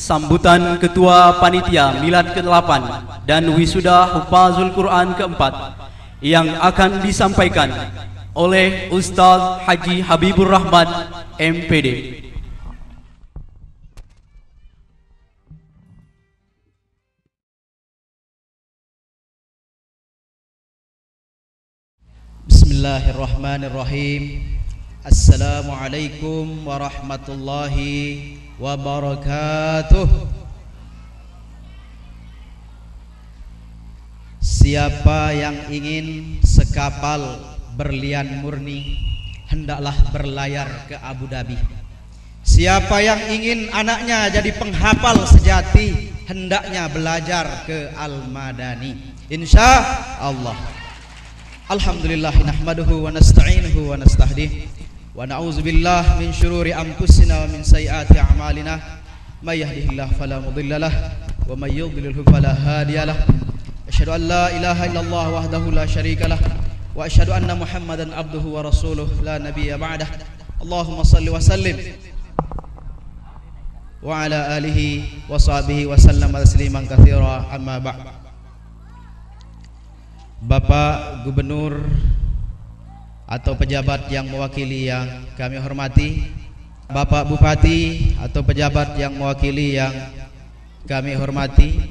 Sambutan Ketua Panitia Milad ke-8 dan Wisuda Hufazul Quran ke-4 yang akan disampaikan oleh Ustaz Haji Habibur Rahman, MPD. Bismillahirrahmanirrahim. Assalamualaikum warahmatullahi wabarakatuh. Siapa yang ingin sekapal berlian murni, hendaklah berlayar ke Abu Dhabi. Siapa yang ingin anaknya jadi penghafal sejati, hendaknya belajar ke Al-Madani, insya Allah. Alhamdulillah, nahmaduhu wa nasta'inuhu wa nastahdih wa na'udzubillah min syururi anfusina wa min sayyiati a'malina. May yahdihillahu fala mudhillalah wa may yudlilhu fala hadiyalah. Asyhadu an la ilaha illallah wahdahu la syarikalah wa asyhadu anna Muhammadan abduhu wa rasuluh la nabiyya ba'dah. Allahumma shalli wa sallim wa ala alihi wa sahbihi wa sallam tasliman katsira, amma ba'd. Bapak Gubernur atau pejabat yang mewakili yang kami hormati, Bapak Bupati atau pejabat yang mewakili yang kami hormati,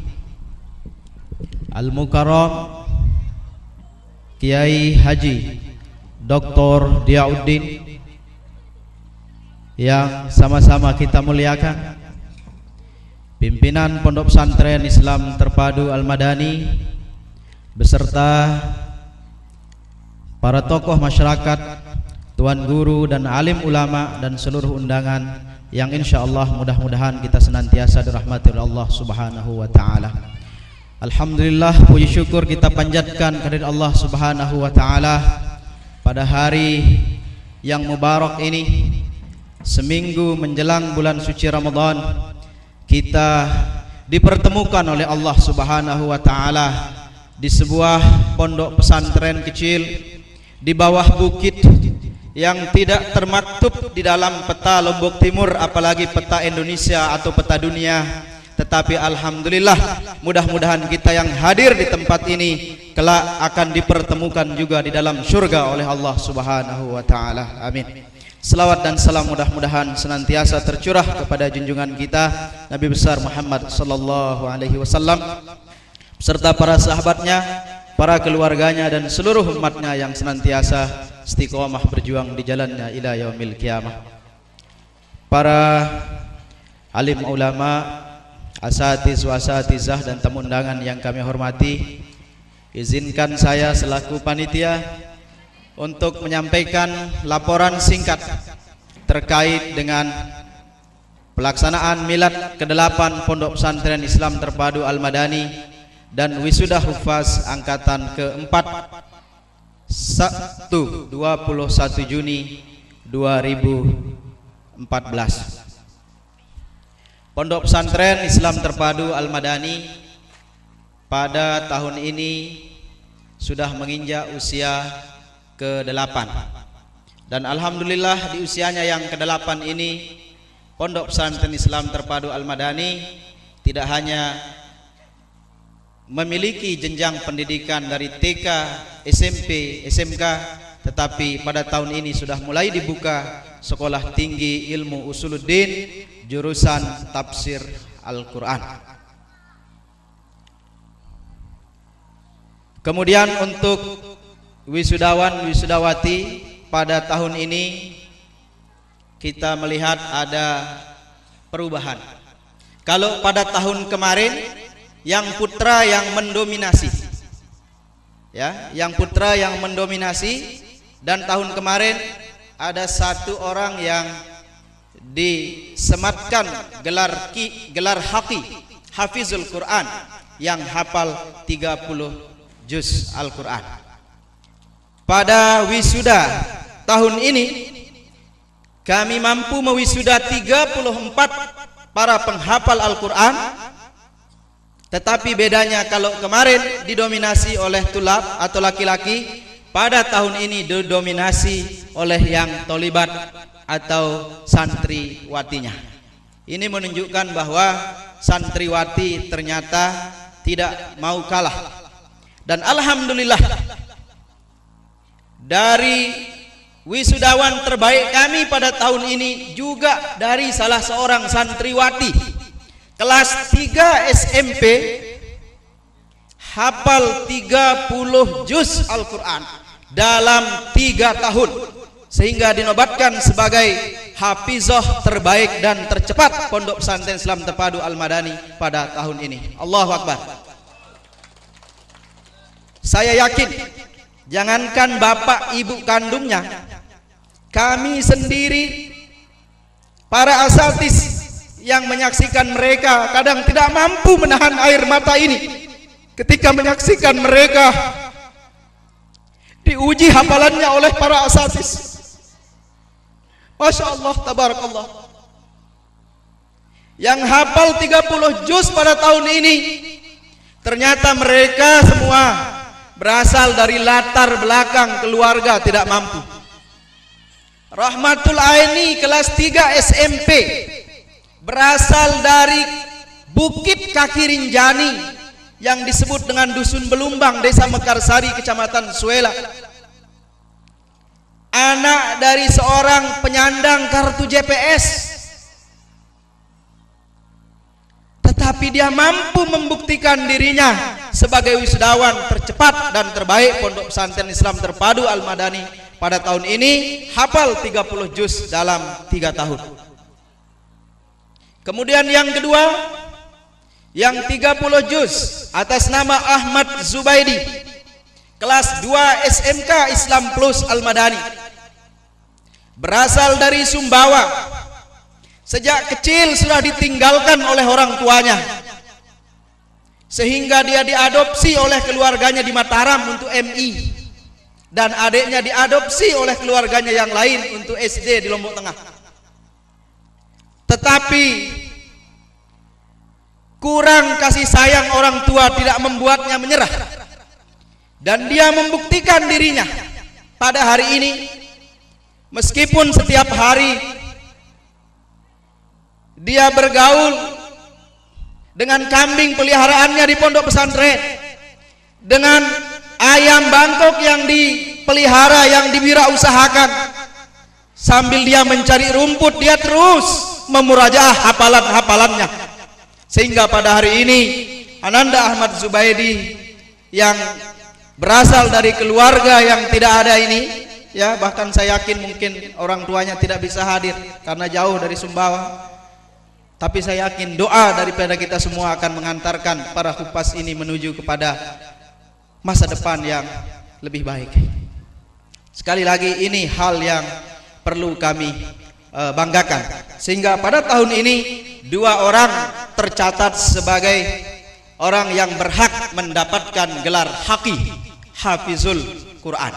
Al-Mukarram Kiai Haji Dr. Diauddin yang sama-sama kita muliakan, pimpinan Pondok Pesantren Islam Terpadu Al-Madani beserta para tokoh masyarakat, tuan guru dan alim ulama dan seluruh undangan yang insyaallah mudah-mudahan kita senantiasa dirahmati oleh Allah Subhanahu wa taala. Alhamdulillah, puji syukur kita panjatkan kehadirat Allah Subhanahu wa taala pada hari yang mubarak ini, seminggu menjelang bulan suci Ramadan. Kita dipertemukan oleh Allah Subhanahu wa taala di sebuah pondok pesantren kecil di bawah bukit yang tidak termaktub di dalam peta Lombok Timur, apalagi peta Indonesia atau peta dunia. Tetapi alhamdulillah, mudah-mudahan kita yang hadir di tempat ini kelak akan dipertemukan juga di dalam surga oleh Allah Subhanahu wa taala. Amin. Selawat dan salam mudah-mudahan senantiasa tercurah kepada junjungan kita Nabi besar Muhammad sallallahu alaihi wasallam serta para sahabatnya, para keluarganya dan seluruh umatnya yang senantiasa istiqomah berjuang di jalannya ila yaumil qiyamah. Para alim ulama, asatiz wa asatizah dan tamu undangan yang kami hormati, izinkan saya selaku panitia untuk menyampaikan laporan singkat terkait dengan pelaksanaan milad ke-8 Pondok Pesantren Islam Terpadu Al-Madani dan wisuda hufaz angkatan ke-4 Sabtu 21 Juni 2014. Pondok Pesantren Islam Terpadu Al-Madani pada tahun ini sudah menginjak usia ke-8, dan alhamdulillah di usianya yang ke-8 ini Pondok Pesantren Islam Terpadu Al-Madani tidak hanya memiliki jenjang pendidikan dari TK, SMP, SMK, tetapi pada tahun ini sudah mulai dibuka Sekolah Tinggi Ilmu Usuluddin jurusan Tafsir Al-Quran. Kemudian untuk wisudawan wisudawati pada tahun ini kita melihat ada perubahan. Kalau pada tahun kemarin yang putra yang mendominasi, ya, yang putra yang mendominasi, dan tahun kemarin ada satu orang yang disematkan gelar haqi, hafizul Quran, yang hafal 30 juz Al-Quran. Pada wisuda tahun ini kami mampu mewisuda 34 para penghafal Al-Quran. Tetapi bedanya kalau kemarin didominasi oleh tulab atau laki-laki, pada tahun ini didominasi oleh yang tolibat atau santriwatinya. Ini menunjukkan bahwa santriwati ternyata tidak mau kalah. Dan alhamdulillah, dari wisudawan terbaik kami pada tahun ini juga dari salah seorang santriwati kelas 3 SMP, hafal 30 juz Al-Quran dalam 3 tahun, sehingga dinobatkan sebagai hafizah terbaik dan tercepat Pondok Pesantren Islam Terpadu Al-Madani pada tahun ini. Allahu Akbar. Saya yakin, jangankan bapak ibu kandungnya, kami sendiri, para asatis yang menyaksikan mereka kadang tidak mampu menahan air mata ini ketika menyaksikan mereka diuji hafalannya oleh para asatis. Masya Allah, tabarakallah. Yang hafal 30 juz pada tahun ini, ternyata mereka semua berasal dari latar belakang keluarga tidak mampu. Rahmatul Aini kelas 3 SMP berasal dari Bukit Kaki Rinjani yang disebut dengan Dusun Belumbang, Desa Mekarsari, Kecamatan Suela. Anak dari seorang penyandang kartu JPS, tetapi dia mampu membuktikan dirinya sebagai wisudawan tercepat dan terbaik Pondok Pesantren Islam Terpadu Al-Madani pada tahun ini, hafal 30 juz dalam 3 tahun. Kemudian yang kedua, yang 30 juz atas nama Ahmad Zubaidi, kelas 2 SMK Islam Plus Al-Madani, berasal dari Sumbawa. Sejak kecil sudah ditinggalkan oleh orang tuanya, sehingga dia diadopsi oleh keluarganya di Mataram untuk MI, dan adiknya diadopsi oleh keluarganya yang lain untuk SD di Lombok Tengah. Tetapi kurang kasih sayang orang tua tidak membuatnya menyerah, dan dia membuktikan dirinya pada hari ini. Meskipun setiap hari dia bergaul dengan kambing peliharaannya di pondok pesantren, dengan ayam Bangkok yang dipelihara, yang diwirausahakan, sambil dia mencari rumput, dia terus memurajaah hafalan-hafalannya, sehingga pada hari ini Ananda Ahmad Zubaidi yang berasal dari keluarga yang tidak ada ini, ya, bahkan saya yakin mungkin orang tuanya tidak bisa hadir karena jauh dari Sumbawa, tapi saya yakin doa daripada kita semua akan mengantarkan para hupas ini menuju kepada masa depan yang lebih baik. Sekali lagi, ini hal yang perlu kami banggakan, sehingga pada tahun ini 2 orang tercatat sebagai orang yang berhak mendapatkan gelar haqi, hafizul Quran.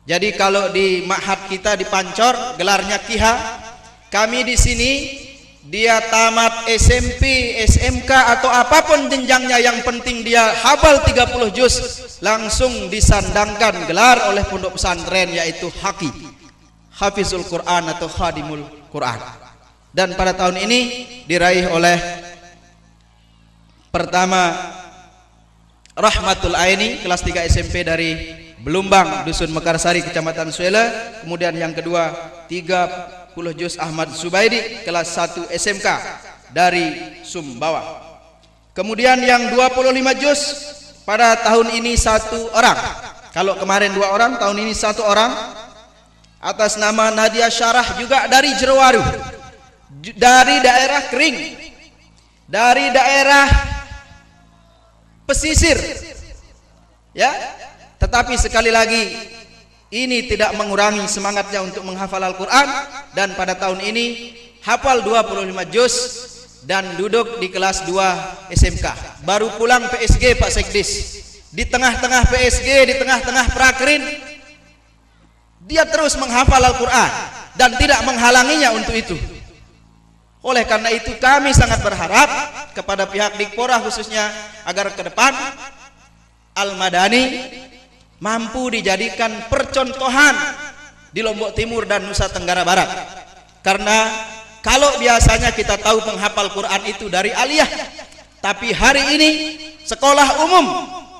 Jadi kalau di ma'had kita di Pancor gelarnya Kiha, kami di sini dia tamat SMP, SMK atau apapun jenjangnya, yang penting dia hafal 30 juz, langsung disandangkan gelar oleh pondok pesantren, yaitu haqi, hafizul Quran atau khadimul Quran. Dan pada tahun ini diraih oleh pertama Rahmatul Aini kelas 3 SMP dari Belumbang, Dusun Mekarsari, Kecamatan Suela. Kemudian yang kedua 30 juz Ahmad Zubaidi kelas 1 SMK dari Sumbawa. Kemudian yang 25 juz pada tahun ini 1 orang. Kalau kemarin 2 orang, tahun ini 1 orang, atas nama Nadia Syarah, juga dari Jerowaru, dari daerah Kering, dari daerah pesisir, ya. Tetapi sekali lagi, ini tidak mengurangi semangatnya untuk menghafal Al-Quran, dan pada tahun ini hafal 25 juz dan duduk di kelas 2 SMK. Baru pulang PSG Pak Sekdis, di tengah-tengah PSG, di tengah-tengah Prakrin, dia terus menghafal Al-Quran dan tidak menghalanginya untuk itu. Oleh karena itu kami sangat berharap kepada pihak Dikpora khususnya, agar ke depan Al-Madani mampu dijadikan percontohan di Lombok Timur dan Nusa Tenggara Barat. Karena kalau biasanya kita tahu penghafal Quran itu dari aliyah, tapi hari ini sekolah umum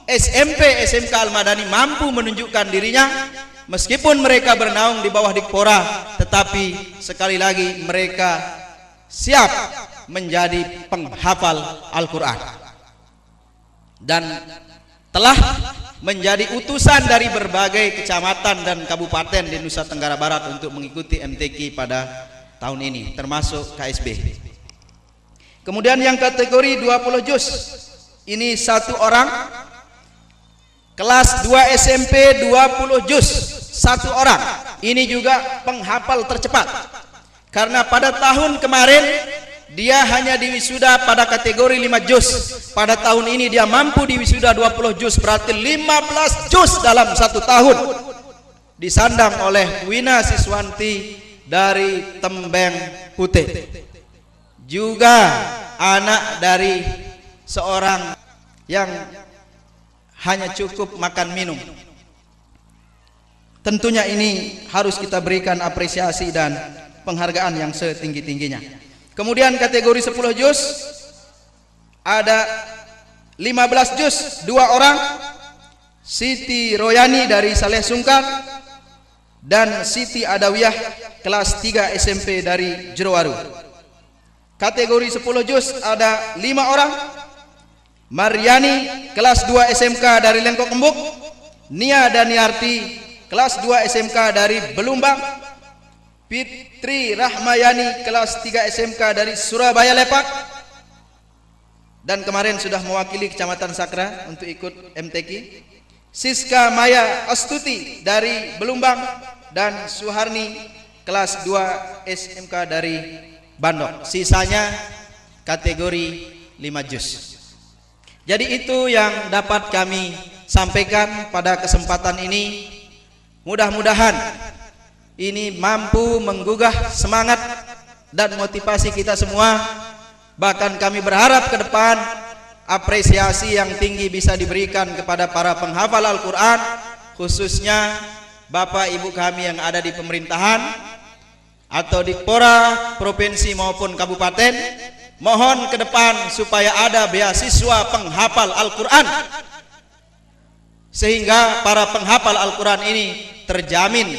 SMP SMK Al-Madani mampu menunjukkan dirinya, meskipun mereka bernaung di bawah Dikpora, tetapi sekali lagi mereka siap menjadi penghafal Al-Quran dan telah menjadi utusan dari berbagai kecamatan dan kabupaten di Nusa Tenggara Barat untuk mengikuti MTQ pada tahun ini, termasuk KSB. Kemudian yang kategori 20 juz, ini satu orang, kelas 2 SMP 20 juz, satu orang. Ini juga penghafal tercepat, karena pada tahun kemarin dia hanya diwisuda pada kategori 5 juz. Pada tahun ini dia mampu diwisuda 20 juz, berarti 15 juz dalam satu tahun. Disandang oleh Wina Siswanti dari Tembeng Putih, juga anak dari seorang yang hanya cukup makan minum. Tentunya ini harus kita berikan apresiasi dan penghargaan yang setinggi-tingginya. Kemudian kategori 10 juz ada 15 juz, 2 orang, Siti Royani dari Saleh Sungkar dan Siti Adawiyah kelas 3 SMP dari Jerowaru. Kategori 10 juz ada 5 orang, Maryani kelas 2 SMK dari Lengkok Embuk, Nia Daniarti kelas 2 SMK dari Belumbang, Fitri Rahmayani kelas 3 SMK dari Surabaya Lepak, dan kemarin sudah mewakili Kecamatan Sakra untuk ikut MTQ, Siska Maya Astuti dari Belumbang, dan Suharni kelas 2 SMK dari Bandok. Sisanya kategori 5 juz. Jadi itu yang dapat kami sampaikan pada kesempatan ini. Mudah-mudahan ini mampu menggugah semangat dan motivasi kita semua. Bahkan kami berharap ke depan apresiasi yang tinggi bisa diberikan kepada para penghafal Al-Quran, khususnya Bapak Ibu kami yang ada di pemerintahan atau di Dikpora provinsi maupun kabupaten. Mohon ke depan supaya ada beasiswa penghafal Al-Quran, sehingga para penghafal Al-Quran ini terjamin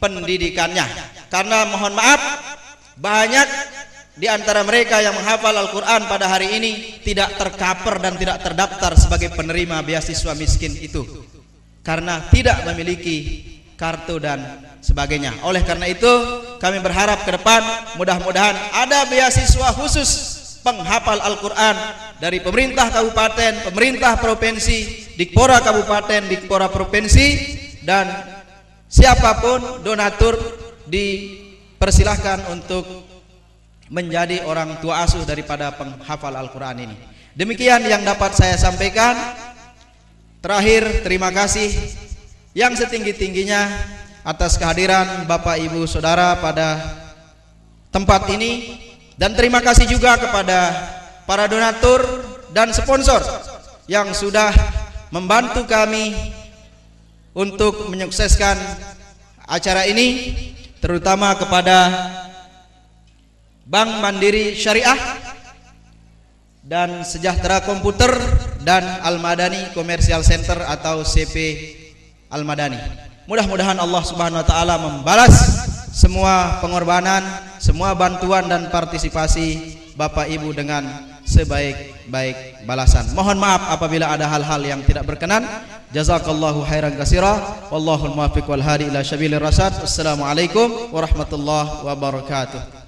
pendidikannya. Karena mohon maaf, banyak di antara mereka yang menghafal Al-Quran pada hari ini tidak tercover dan tidak terdaftar sebagai penerima beasiswa miskin itu, karena tidak memiliki kartu dan sebagainya. Oleh karena itu kami berharap ke depan mudah-mudahan ada beasiswa khusus penghafal Al-Quran dari pemerintah kabupaten, pemerintah provinsi, Dikpora kabupaten, Dikpora provinsi, dan siapapun donatur dipersilahkan untuk menjadi orang tua asuh daripada penghafal Al-Quran ini. Demikian yang dapat saya sampaikan. Terakhir, terima kasih yang setinggi-tingginya atas kehadiran Bapak Ibu Saudara pada tempat ini, dan terima kasih juga kepada para donatur dan sponsor yang sudah membantu kami untuk menyukseskan acara ini, terutama kepada Bank Mandiri Syariah dan Sejahtera Komputer dan Al-Madani Commercial Center atau CP Al-Madani. Mudah-mudahan Allah Subhanahu wa taala membalas semua pengorbanan, semua bantuan dan partisipasi Bapak Ibu dengan sebaik-baik balasan. Mohon maaf apabila ada hal-hal yang tidak berkenan. Jazakallahu khairan katsira, wallahul muwaffiq wal hadi ila sabilir rasyad. Wassalamualaikum warahmatullahi wabarakatuh.